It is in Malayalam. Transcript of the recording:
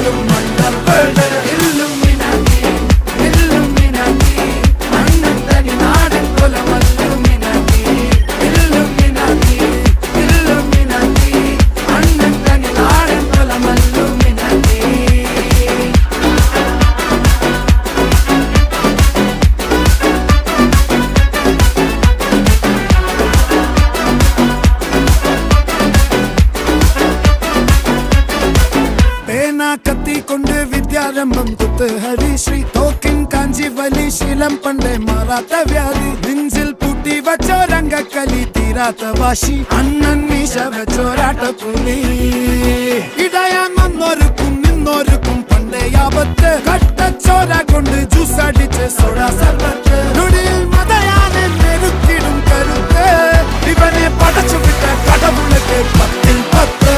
പോലും മണ്ണപ്പേട് ഇല്ലുമിനാറ്റി ഇല്ലുമിനാറ്റി അണ്ണൻ തനി നാടൻ കൊലമല്ലുമിനാറ്റി ഇല്ലുമിനാറ്റി ഇല്ലുമിനാറ്റി അണ്ണൻ തനി നാടൻ കൊലമല്ലുമിനാറ്റി. കത്തി കൊണ്ട് വിദ്യാരംഭം കുത്ത് ഹരിശ്രീ തോക്കിൻ കാഞ്ചി വലി ശീലം പണ്ടേ മാറാത്ത വ്യാധി നെഞ്ചിൽ പൂട്ടി വച്ചോരംഗക്കലി തീരാത്ത വാശി അണ്ണൻ മീശ വെച്ചോരാട്ട പുലി